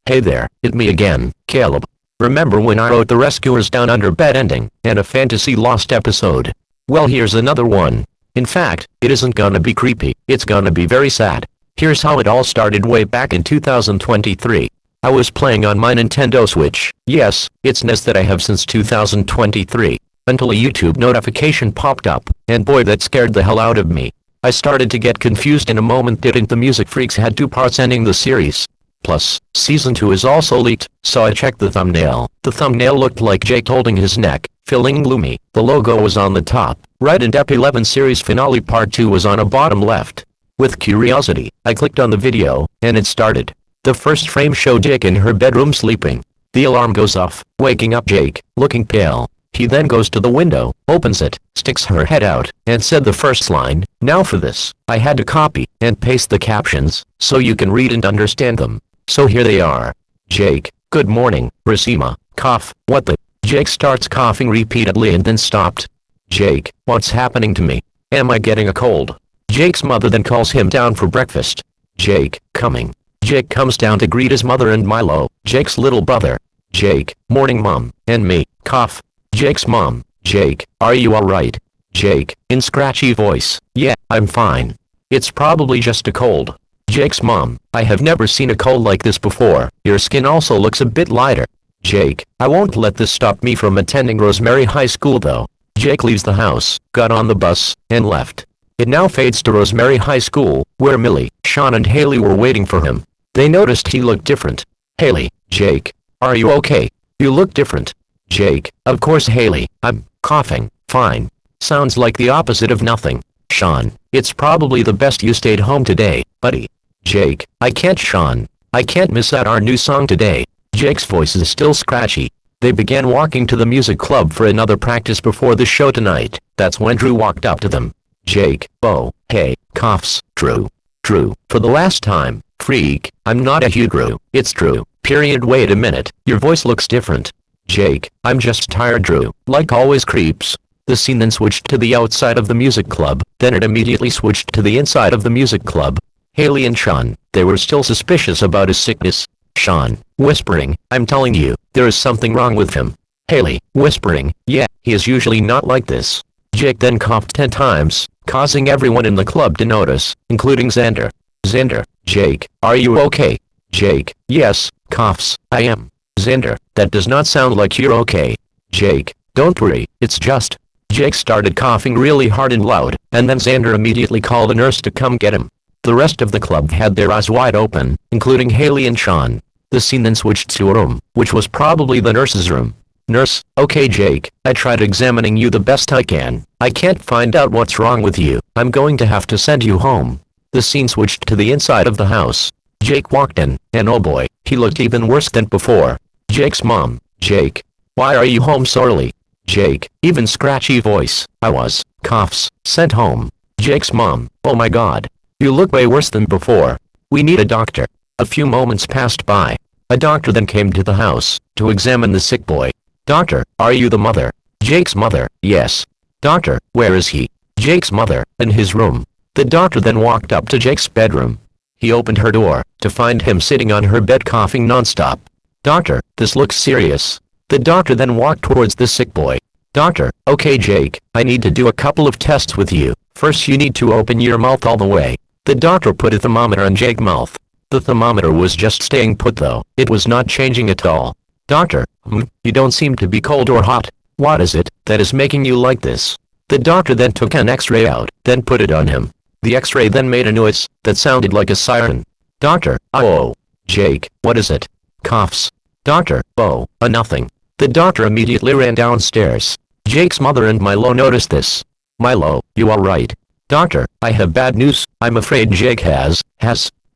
Hey there, it's me again, Caleb. Remember when I wrote the Rescuers Down Under Bed ending, and a Fantasy Lost episode? Well, here's another one. In fact, it isn't gonna be creepy, it's gonna be very sad. Here's how it all started way back in 2023. I was playing on my Nintendo Switch, yes, it's NES that I have since 2023, until a YouTube notification popped up, and boy that scared the hell out of me. I started to get confused in a moment. Didn't the Music Freaks had 2 parts ending the series? Plus, Season 2 is also leaked, so I checked the thumbnail. The thumbnail looked like Jake holding his neck, feeling gloomy. The logo was on the top right and Ep 11 series finale part 2 was on a bottom left. With curiosity, I clicked on the video, and it started. The first frame showed Jake in her bedroom sleeping. The alarm goes off, waking up Jake, looking pale. He then goes to the window, opens it, sticks her head out, and said the first line. Now for this, I had to copy and paste the captions, so you can read and understand them. So here they are. Jake, good morning, Rasima, cough, what the? Jake starts coughing repeatedly and then stopped. Jake, what's happening to me? Am I getting a cold? Jake's mother then calls him down for breakfast. Jake, coming. Jake comes down to greet his mother and Milo, Jake's little brother. Jake, morning mom, and me, cough. Jake's mom, Jake, are you alright? Jake, in scratchy voice, yeah, I'm fine. It's probably just a cold. Jake's mom, I have never seen a cold like this before, your skin also looks a bit lighter. Jake, I won't let this stop me from attending Rosemary High School though. Jake leaves the house, got on the bus, and left. It now fades to Rosemary High School, where Millie, Sean and Haley were waiting for him. They noticed he looked different. Haley, Jake, are you okay? You look different. Jake, of course Haley, I'm coughing, fine. Sounds like the opposite of nothing. Sean, it's probably the best you stayed home today, buddy. Jake, I can't Sean. I can't miss out our new song today. Jake's voice is still scratchy. They began walking to the music club for another practice before the show tonight. That's when Drew walked up to them. Jake, oh, hey, coughs, Drew. Drew, for the last time, freak, I'm not a Drew, it's Drew, period. Wait a minute, your voice looks different. Jake, I'm just tired Drew, like always creeps. The scene then switched to the outside of the music club, then it immediately switched to the inside of the music club. Haley and Sean, they were still suspicious about his sickness. Sean, whispering, I'm telling you, there is something wrong with him. Haley, whispering, yeah, he is usually not like this. Jake then coughed 10 times, causing everyone in the club to notice, including Xander. Xander, Jake, are you okay? Jake, yes, coughs, I am. Xander, that does not sound like you're okay. Jake, don't worry, it's just. Jake started coughing really hard and loud, and then Xander immediately called a nurse to come get him. The rest of the club had their eyes wide open, including Haley and Sean. The scene then switched to a room, which was probably the nurse's room. Nurse, okay Jake, I tried examining you the best I can. I can't find out what's wrong with you. I'm going to have to send you home. The scene switched to the inside of the house. Jake walked in, and oh boy, he looked even worse than before. Jake's mom, Jake, why are you home so early? Jake, even scratchy voice, I was, coughs, sent home. Jake's mom, oh my god. You look way worse than before. We need a doctor. A few moments passed by. A doctor then came to the house, to examine the sick boy. Doctor, are you the mother? Jake's mother, yes. Doctor, where is he? Jake's mother, in his room. The doctor then walked up to Jake's bedroom. He opened her door, to find him sitting on her bed coughing nonstop. Doctor, this looks serious. The doctor then walked towards the sick boy. Doctor, okay Jake, I need to do a couple of tests with you. First you need to open your mouth all the way. The doctor put a thermometer on Jake's mouth. The thermometer was just staying put though, it was not changing at all. Doctor, you don't seem to be cold or hot. What is it that is making you like this? The doctor then took an x-ray out, then put it on him. The x-ray then made a noise that sounded like a siren. Doctor, oh. Jake, what is it? Coughs. Doctor, oh, nothing. The doctor immediately ran downstairs. Jake's mother and Milo noticed this. Milo, you alright? Doctor, I have bad news. I'm afraid Jake has.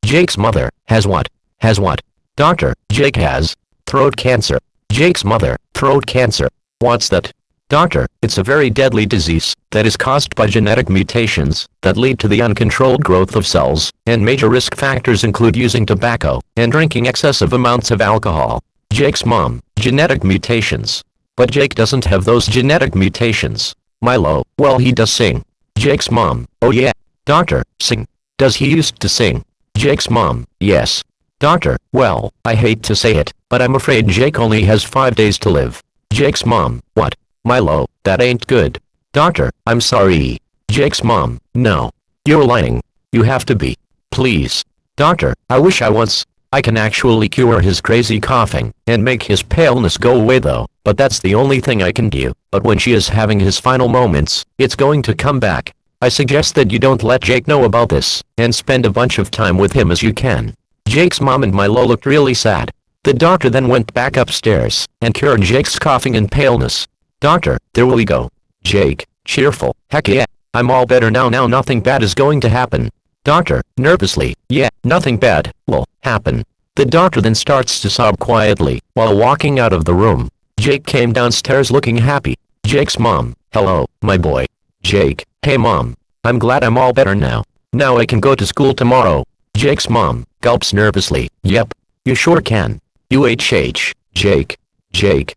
Jake's mother, has what? Has what? Doctor, Jake has throat cancer. Jake's mother, throat cancer. What's that? Doctor, it's a very deadly disease that is caused by genetic mutations that lead to the uncontrolled growth of cells, and major risk factors include using tobacco and drinking excessive amounts of alcohol. Jake's mom, genetic mutations. But Jake doesn't have those genetic mutations. Milo, well he does sing. Jake's mom, oh yeah. Doctor, sing. Does he used to sing? Jake's mom, yes. Doctor, well, I hate to say it, but I'm afraid Jake only has 5 days to live. Jake's mom, what? Milo, that ain't good. Doctor, I'm sorry. Jake's mom, no. You're lying. You have to be. Please. Doctor, I wish I can actually cure his crazy coughing, and make his paleness go away though, but that's the only thing I can do. But when she is having his final moments, it's going to come back. I suggest that you don't let Jake know about this, and spend a bunch of time with him as you can. Jake's mom and Milo looked really sad. The doctor then went back upstairs, and cured Jake's coughing and paleness. Doctor, there we go. Jake, cheerful, heck yeah, I'm all better now nothing bad is going to happen. Doctor, nervously, yeah, nothing bad will happen. The doctor then starts to sob quietly, while walking out of the room. Jake came downstairs looking happy. Jake's mom, hello, my boy. Jake, hey mom, I'm glad I'm all better now. Now I can go to school tomorrow. Jake's mom, gulps nervously, yep, you sure can. UHH, Jake. Jake,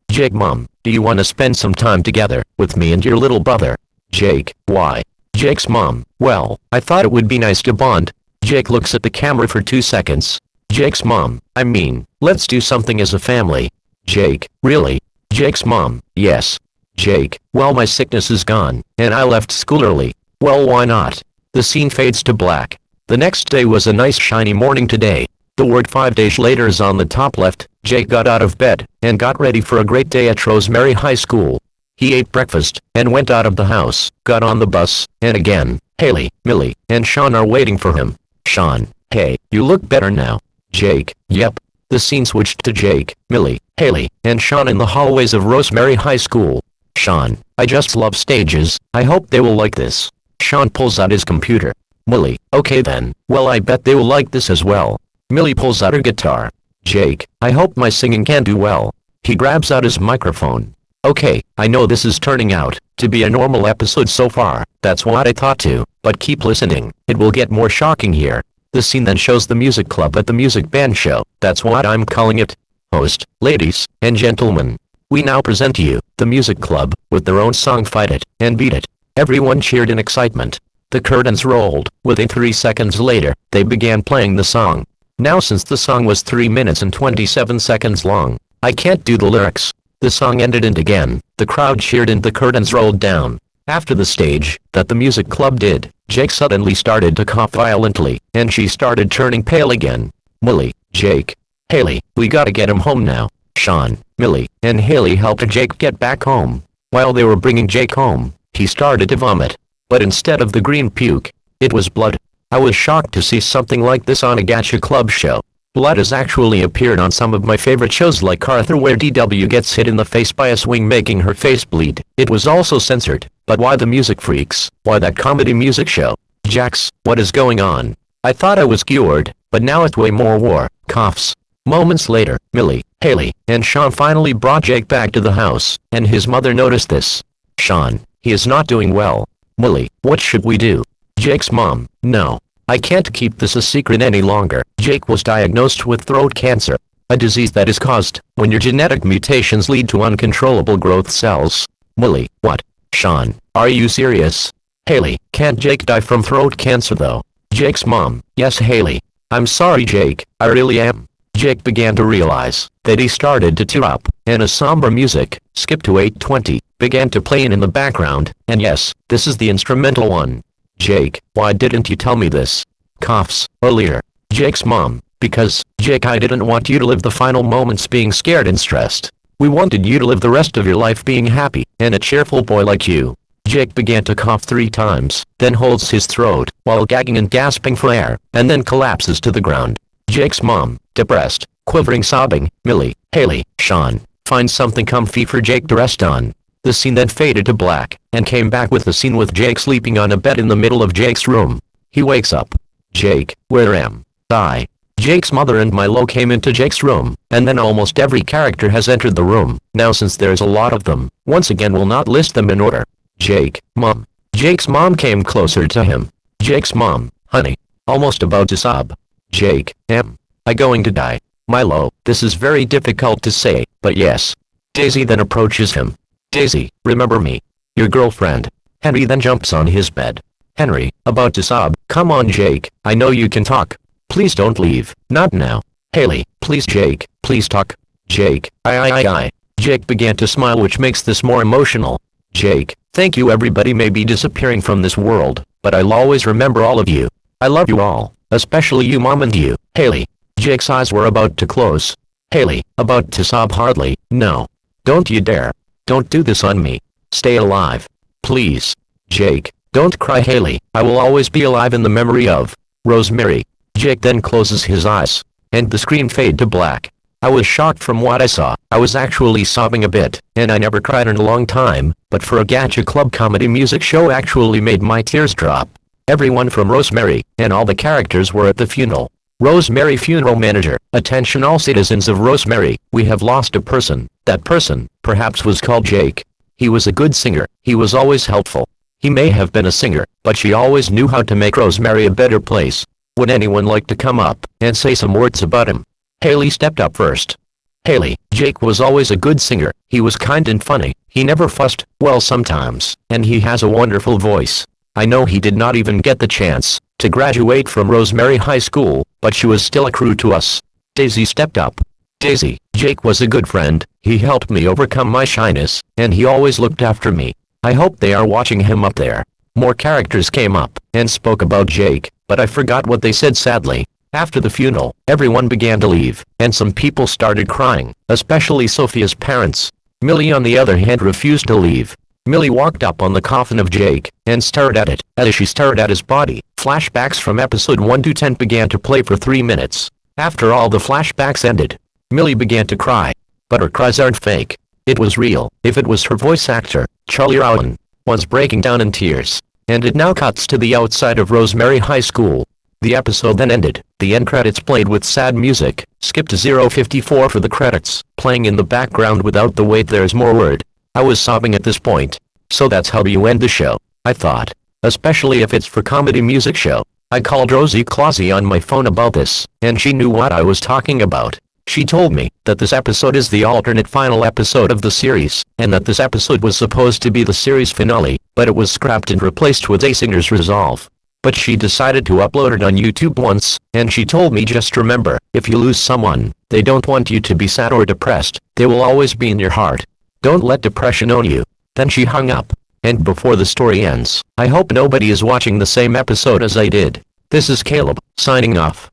Jake mom, do you want to spend some time together, with me and your little brother? Jake, why? Jake's mom, well, I thought it would be nice to bond. Jake looks at the camera for 2 seconds. Jake's mom, I mean, let's do something as a family. Jake, really? Jake's mom, yes. Jake, well my sickness is gone, and I left school early. Well why not? The scene fades to black. The next day was a nice shiny morning today. The word 5 days later is on the top left. Jake got out of bed, and got ready for a great day at Rosemary High School. He ate breakfast, and went out of the house, got on the bus, and again, Haley, Millie, and Sean are waiting for him. Sean, hey, you look better now. Jake, yep. The scene switched to Jake, Millie, Haley, and Sean in the hallways of Rosemary High School. Sean, I just love stages, I hope they will like this. Sean pulls out his computer. Millie, okay then, well I bet they will like this as well. Millie pulls out her guitar. Jake, I hope my singing can do well. He grabs out his microphone. Okay, I know this is turning out to be a normal episode so far, that's what I thought too, but keep listening, it will get more shocking here. The scene then shows the music club at the music band show, that's what I'm calling it. Host, ladies and gentlemen, we now present to you, the music club, with their own song Fight It, and Beat It. Everyone cheered in excitement. The curtains rolled, within 3 seconds later, they began playing the song. Now since the song was 3 minutes and 27 seconds long, I can't do the lyrics. The song ended and again, the crowd cheered and the curtains rolled down. After the stage, that the music club did, Jake suddenly started to cough violently, and she started turning pale again. Millie, Jake, Haley, we gotta get him home now. Sean, Millie, and Haley helped Jake get back home. While they were bringing Jake home, he started to vomit. But instead of the green puke, it was blood. I was shocked to see something like this on a gacha club show. Blood has actually appeared on some of my favorite shows like Arthur where DW gets hit in the face by a swing making her face bleed. It was also censored. But why the music freaks? Why that comedy music show? Jax, what is going on? I thought I was cured, but now it's way more war. Coughs. Moments later, Millie, Haley, and Sean finally brought Jake back to the house, and his mother noticed this. Sean, he is not doing well. Millie, what should we do? Jake's mom, no. I can't keep this a secret any longer. Jake was diagnosed with throat cancer, a disease that is caused when your genetic mutations lead to uncontrollable growth cells. Millie, what? Sean, are you serious? Haley, can't Jake die from throat cancer though? Jake's mom, yes Haley. I'm sorry Jake, I really am. Jake began to realize that he started to tear up, and a somber music, skip to 8:20, began to play in the background, and yes, this is the instrumental one. Jake, why didn't you tell me this? Coughs, earlier. Jake's mom, because, Jake I didn't want you to live the final moments being scared and stressed. We wanted you to live the rest of your life being happy, and a cheerful boy like you. Jake began to cough 3 times, then holds his throat, while gagging and gasping for air, and then collapses to the ground. Jake's mom, depressed, quivering sobbing, Millie, Haley, Sean, find something comfy for Jake to rest on. The scene then faded to black, and came back with the scene with Jake sleeping on a bed in the middle of Jake's room. He wakes up. Jake, where am I? Jake's mother and Milo came into Jake's room, and then almost every character has entered the room. Now since there's a lot of them, once again we'll not list them in order. Jake, mom. Jake's mom came closer to him. Jake's mom, honey. Almost about to sob. Jake, am I going to die? Milo, this is very difficult to say, but yes. Daisy then approaches him. Daisy, remember me. Your girlfriend. Henry then jumps on his bed. Henry, about to sob, come on Jake, I know you can talk. Please don't leave. Not now. Haley, please Jake, please talk. Jake, I. Jake began to smile, which makes this more emotional. Jake, thank you. Everybody may be disappearing from this world, but I'll always remember all of you. I love you all, especially you Mom and you, Haley. Jake's eyes were about to close. Haley, about to sob hardly. No. Don't you dare. Don't do this on me. Stay alive. Please. Jake, don't cry Haley. I will always be alive in the memory of Rosemary. Jake then closes his eyes, and the screen fade to black. I was shocked from what I saw. I was actually sobbing a bit, and I never cried in a long time, but for a Gacha Club comedy music show actually made my tears drop. Everyone from Rosemary, and all the characters were at the funeral. Rosemary funeral manager, attention all citizens of Rosemary, we have lost a person. That person, perhaps was called Jake. He was a good singer, he was always helpful. He may have been a singer, but she always knew how to make Rosemary a better place. Would anyone like to come up and say some words about him? Haley stepped up first. Haley, Jake was always a good singer, he was kind and funny, he never fussed, well sometimes, and he has a wonderful voice. I know he did not even get the chance to graduate from Rosemary High School, but she was still a crew to us. Daisy stepped up. Daisy, Jake was a good friend, he helped me overcome my shyness, and he always looked after me. I hope they are watching him up there. More characters came up and spoke about Jake, but I forgot what they said sadly. After the funeral, everyone began to leave, and some people started crying, especially Sophia's parents. Millie on the other hand refused to leave. Millie walked up on the coffin of Jake, and stared at it. As she stared at his body, flashbacks from episode 1 to 10 began to play for 3 minutes. After all the flashbacks ended, Millie began to cry. But her cries aren't fake. It was real. If it was her voice actor, Charlie Rowan, was breaking down in tears. And it now cuts to the outside of Rosemary High School. The episode then ended. The end credits played with sad music. Skip to 0:54 for the credits, playing in the background without the wait there's more word. I was sobbing at this point. So that's how you end the show, I thought. Especially if it's for comedy music show. I called Rosie Clausy on my phone about this, and she knew what I was talking about. She told me that this episode is the alternate final episode of the series, and that this episode was supposed to be the series finale, but it was scrapped and replaced with A Singer's Resolve. But she decided to upload it on YouTube once, and she told me just remember, if you lose someone, they don't want you to be sad or depressed, they will always be in your heart. Don't let depression own you. Then she hung up. And before the story ends, I hope nobody is watching the same episode as I did. This is Caleb, signing off.